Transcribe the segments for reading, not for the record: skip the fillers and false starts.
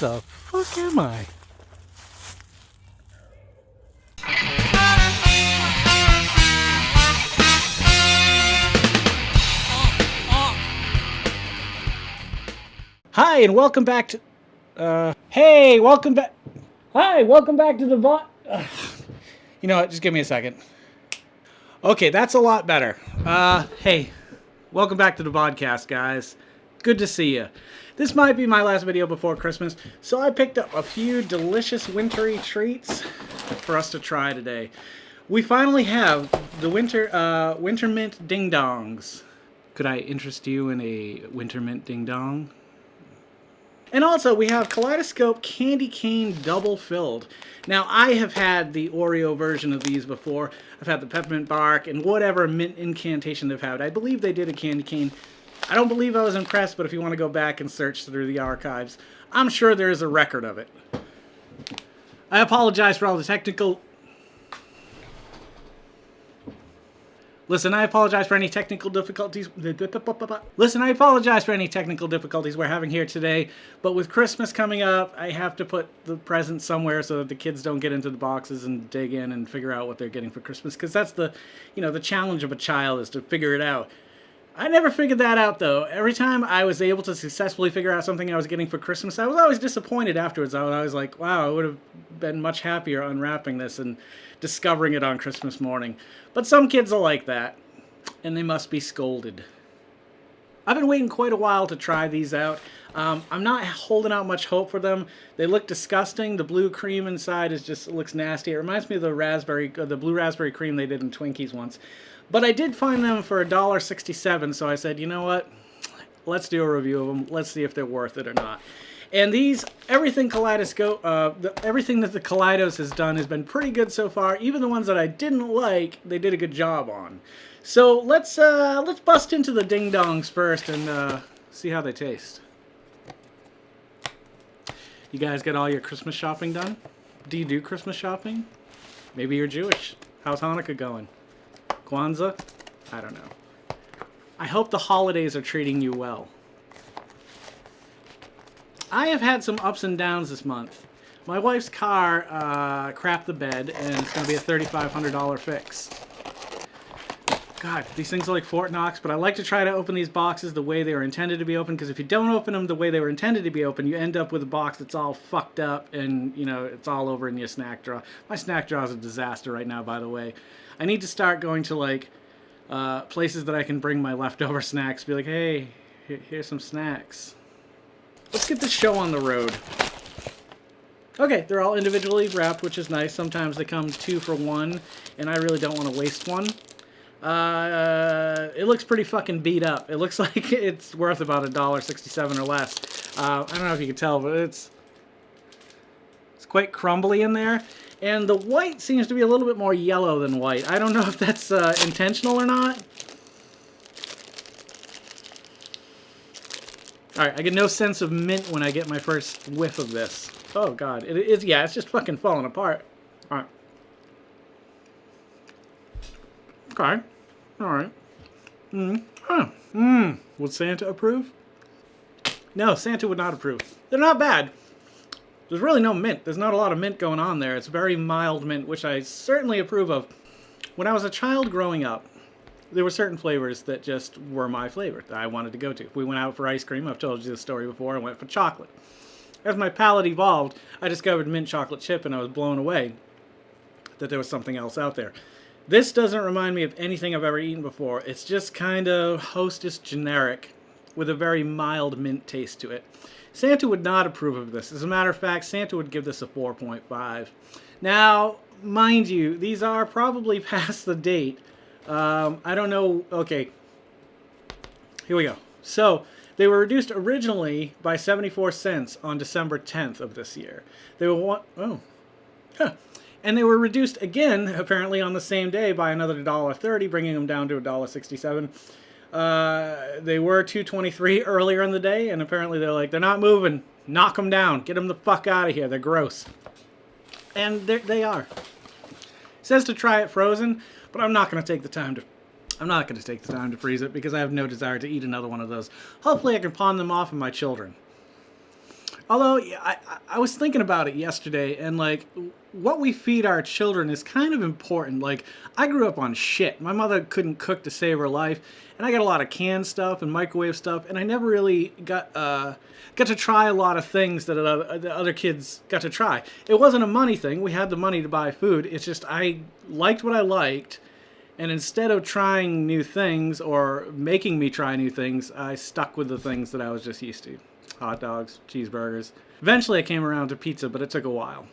the fuck am I? Hi, and welcome back to... welcome back... Hi, welcome back to the You know what, just give me a second. Okay, that's a lot better. Hey, welcome back to the Vodkast, guys. Good to see you. This might be my last video before Christmas, so I picked up a few delicious wintry treats for us to try today. We finally have the Wintermint Ding Dongs. Could I interest you in a Wintermint Ding Dong? And also, we have Kaleidoscope Candy Cane Double Filled. Now, I have had the Oreo version of these before. I've had the peppermint bark and whatever mint incantation they've had. I believe they did a candy cane. I don't believe I was impressed, but if you want to go back and search through the archives, I'm sure there is a record of it. I apologize for all the technical... Listen, I apologize for any technical difficulties. We're having here today. But with Christmas coming up, I have to put the presents somewhere so that the kids don't get into the boxes and dig in and figure out what they're getting for Christmas. Because that's the challenge of a child is to figure it out. I never figured that out, though. Every time I was able to successfully figure out something I was getting for Christmas, I was always disappointed afterwards. I was always like, wow, I would have been much happier unwrapping this and discovering it on Christmas morning. But some kids are like that, and they must be scolded. I've been waiting quite a while to try these out. I'm not holding out much hope for them. They look disgusting. The blue cream inside looks nasty. It reminds me of the blue raspberry cream they did in Twinkies once. But I did find them for $1.67, so I said, you know what? Let's do a review of them. Let's see if they're worth it or not. And everything that the Kaleidos has done has been pretty good so far. Even the ones that I didn't like, they did a good job on. So let's bust into the Ding Dongs first and see how they taste. You guys get all your Christmas shopping done? Do you do Christmas shopping? Maybe you're Jewish. How's Hanukkah going? Kwanzaa? I don't know. I hope the holidays are treating you well. I have had some ups and downs this month. My wife's car crapped the bed, and it's going to be a $3,500 fix. God, these things are like Fort Knox, but I like to try to open these boxes the way they were intended to be opened, because if you don't open them the way they were intended to be opened, you end up with a box that's all fucked up, and, it's all over in your snack drawer. My snack drawer is a disaster right now, by the way. I need to start going to, places that I can bring my leftover snacks. Be like, hey, here's some snacks. Let's get this show on the road. Okay, they're all individually wrapped, which is nice. Sometimes they come 2 for 1, and I really don't want to waste one. It looks pretty fucking beat up. It looks like it's worth about $1.67 or less. I don't know if you can tell, but it's quite crumbly in there. And the white seems to be a little bit more yellow than white. I don't know if that's intentional or not. Alright, I get no sense of mint when I get my first whiff of this. Oh god, it's just fucking falling apart. Alright. Okay. Alright. Would Santa approve? No, Santa would not approve. They're not bad. There's really no mint. There's not a lot of mint going on there. It's very mild mint, which I certainly approve of. When I was a child growing up, there were certain flavors that just were my flavor that I wanted to go to. If we went out for ice cream, I've told you this story before, I went for chocolate. As my palate evolved, I discovered mint chocolate chip, and I was blown away that there was something else out there. This doesn't remind me of anything I've ever eaten before. It's just kind of Hostess generic with a very mild mint taste to it. Santa would not approve of this. As a matter of fact, Santa would give this a 4.5. Now, mind you, these are probably past the date. I don't know. Okay. Here we go. So, they were reduced originally by 74 cents on December 10th of this year. They were And they were reduced again, apparently, on the same day by another $1.30, bringing them down to $1.67. They were $2.23 earlier in the day, and apparently they're not moving. Knock them down. Get them the fuck out of here. They're gross. And they are. It says to try it frozen, but I'm not going to take the time to freeze it because I have no desire to eat another one of those. Hopefully I can pawn them off of my children. Although, yeah, I was thinking about it yesterday, and like, what we feed our children is kind of important. Like, I grew up on shit. My mother couldn't cook to save her life, and I got a lot of canned stuff and microwave stuff, and I never really got to try a lot of things that the other kids got to try. It wasn't a money thing. We had the money to buy food. It's just I liked what I liked, and instead of trying new things or making me try new things, I stuck with the things that I was just used to. Hot dogs, cheeseburgers. Eventually I came around to pizza, but it took a while.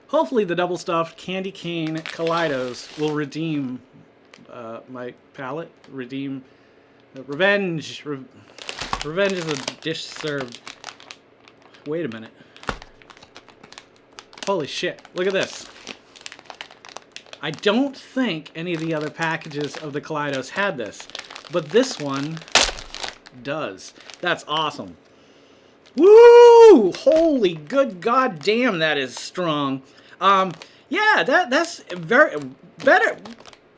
Hopefully the double stuffed candy cane Kaleidos will redeem my palate. Redeem revenge. Revenge is a dish served. Wait a minute. Holy shit, look at this. I don't think any of the other packages of the Kaleidos had this, but this one does. That's awesome. Woo! Holy good goddamn, that is strong. Yeah, that's very better.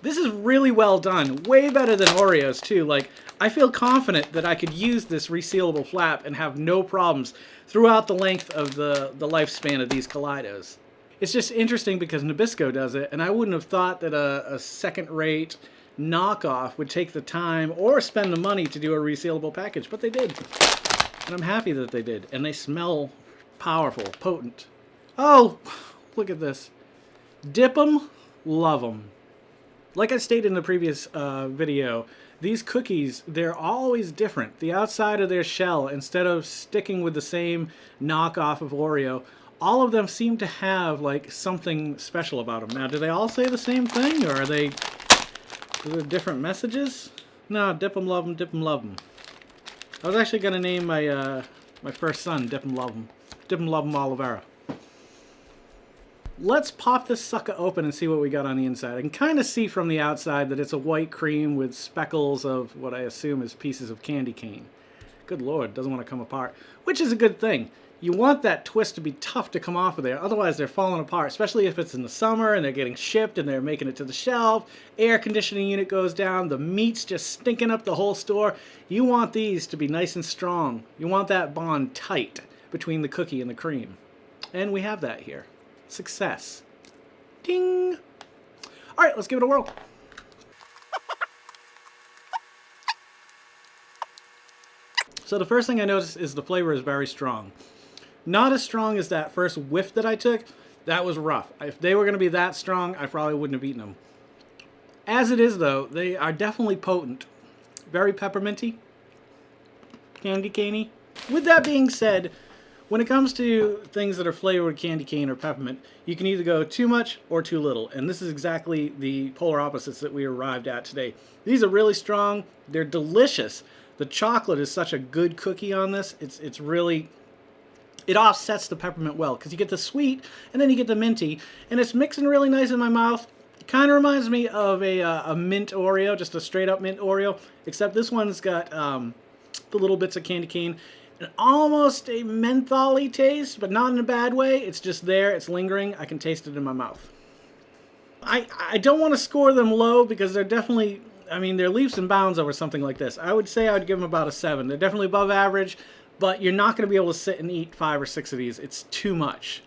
This is really well done. Way better than Oreos too. Like, I feel confident that I could use this resealable flap and have no problems throughout the length of the lifespan of these Kaleidos. It's just interesting because Nabisco does it, and I wouldn't have thought that a second-rate knockoff would take the time or spend the money to do a resealable package, but they did. And I'm happy that they did. And they smell powerful, potent. Oh, look at this. Dip 'em, love 'em. Like I stated in the previous video, these cookies, they're always different. The outside of their shell, instead of sticking with the same knockoff of Oreo, all of them seem to have like something special about them. Now, do they all say the same thing, or are there different messages? No, dip 'em, love 'em, dip 'em, love 'em. I was actually going to name my my first son Dip 'em Love 'em. Dip 'em Love 'em Olivera. Let's pop this sucker open and see what we got on the inside. I can kind of see from the outside that it's a white cream with speckles of what I assume is pieces of candy cane. Good lord, doesn't want to come apart. Which is a good thing. You want that twist to be tough to come off of there, otherwise they're falling apart, especially if it's in the summer and they're getting shipped and they're making it to the shelf, air conditioning unit goes down, the meat's just stinking up the whole store. You want these to be nice and strong. You want that bond tight between the cookie and the cream. And we have that here. Success. Ding! Alright, let's give it a whirl. So the first thing I noticed is the flavor is very strong. Not as strong as that first whiff that I took. That was rough. If they were going to be that strong, I probably wouldn't have eaten them. As it is, though, they are definitely potent. Very pepperminty. Candy caney. With that being said, when it comes to things that are flavored with candy cane or peppermint, you can either go too much or too little. And this is exactly the polar opposites that we arrived at today. These are really strong. They're delicious. The chocolate is such a good cookie on this. It's really... It offsets the peppermint well, because you get the sweet, and then you get the minty, and it's mixing really nice in my mouth. It kind of reminds me of a mint Oreo, just a straight-up mint Oreo, except this one's got the little bits of candy cane, and almost a menthol-y taste, but not in a bad way. It's just there, it's lingering, I can taste it in my mouth. I don't want to score them low, because they're definitely... I mean, they're leaps and bounds over something like this. I would say I would give them about a 7. They're definitely above average, but you're not going to be able to sit and eat 5 or 6 of these. It's too much.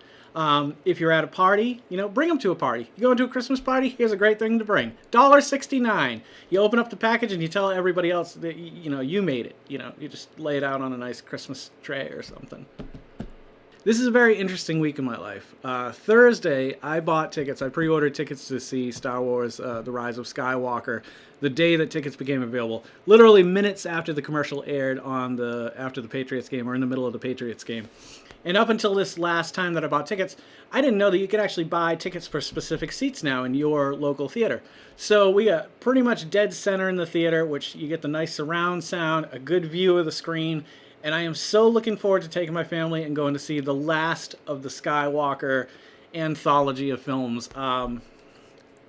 If you're at a party, bring them to a party. You go into a Christmas party, here's a great thing to bring. $1.69. You open up the package and you tell everybody else that, you made it. You just lay it out on a nice Christmas tray or something. This is a very interesting week in my life. Thursday, I bought tickets. I pre-ordered tickets to see Star Wars The Rise of Skywalker the day that tickets became available. Literally minutes after the commercial aired after the Patriots game, or in the middle of the Patriots game. And up until this last time that I bought tickets, I didn't know that you could actually buy tickets for specific seats now in your local theater. So we got pretty much dead center in the theater, which you get the nice surround sound, a good view of the screen. And I am so looking forward to taking my family and going to see the last of the Skywalker anthology of films.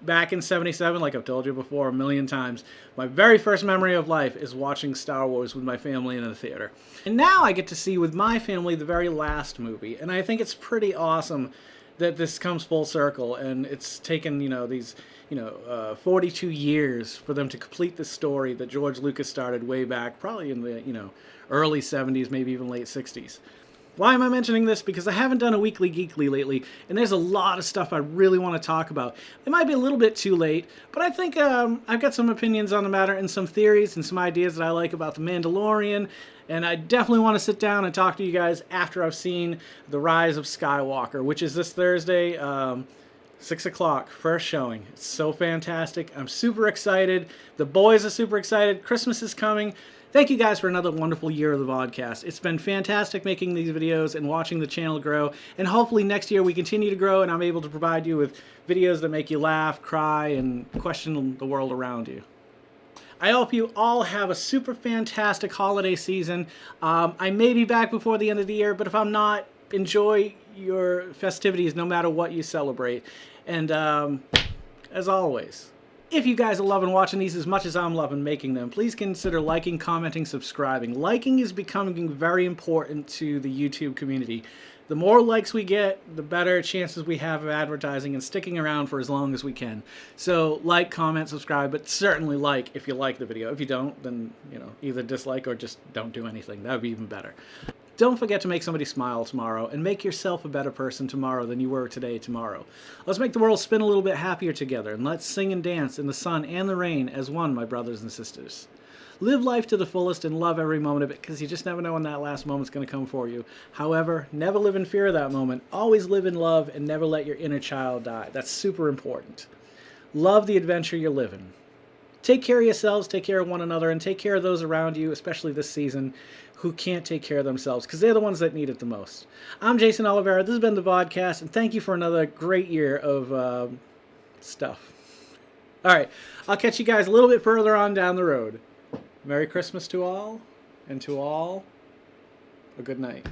Back in '77, like I've told you before a million times, my very first memory of life is watching Star Wars with my family in the theater. And now I get to see with my family the very last movie. And I think it's pretty awesome that this comes full circle. And it's taken, these 42 years for them to complete the story that George Lucas started way back, probably in the, early 70s, maybe even late 60s. Why am I mentioning this? Because I haven't done a Weekly Geekly lately, and there's a lot of stuff I really want to talk about. It might be a little bit too late, but I think I've got some opinions on the matter and some theories and some ideas that I like about The Mandalorian, and I definitely want to sit down and talk to you guys after I've seen The Rise of Skywalker, which is this Thursday, 6 o'clock, first showing. It's so fantastic. I'm super excited. The boys are super excited. Christmas is coming. Thank you guys for another wonderful year of the Vodkast. It's been fantastic making these videos and watching the channel grow, and hopefully next year we continue to grow and I'm able to provide you with videos that make you laugh, cry, and question the world around you. I hope you all have a super fantastic holiday season. I may be back before the end of the year, but if I'm not, enjoy your festivities no matter what you celebrate. And as always, if you guys are loving watching these as much as I'm loving making them, please consider liking, commenting, subscribing. Liking is becoming very important to the YouTube community. The more likes we get, the better chances we have of advertising and sticking around for as long as we can. So like, comment, subscribe, but certainly like if you like the video. If you don't, then either dislike or just don't do anything. That would be even better. Don't forget to make somebody smile tomorrow, and make yourself a better person tomorrow than you were today tomorrow. Let's make the world spin a little bit happier together, and let's sing and dance in the sun and the rain as one, my brothers and sisters. Live life to the fullest and love every moment of it, because you just never know when that last moment's going to come for you. However, never live in fear of that moment. Always live in love, and never let your inner child die. That's super important. Love the adventure you're living. Take care of yourselves, take care of one another, and take care of those around you, especially this season, who can't take care of themselves, because they're the ones that need it the most. I'm Jason Oliveira. This has been the Vodkast, and thank you for another great year of stuff. All right, I'll catch you guys a little bit further on down the road. Merry Christmas to all, and to all, a good night.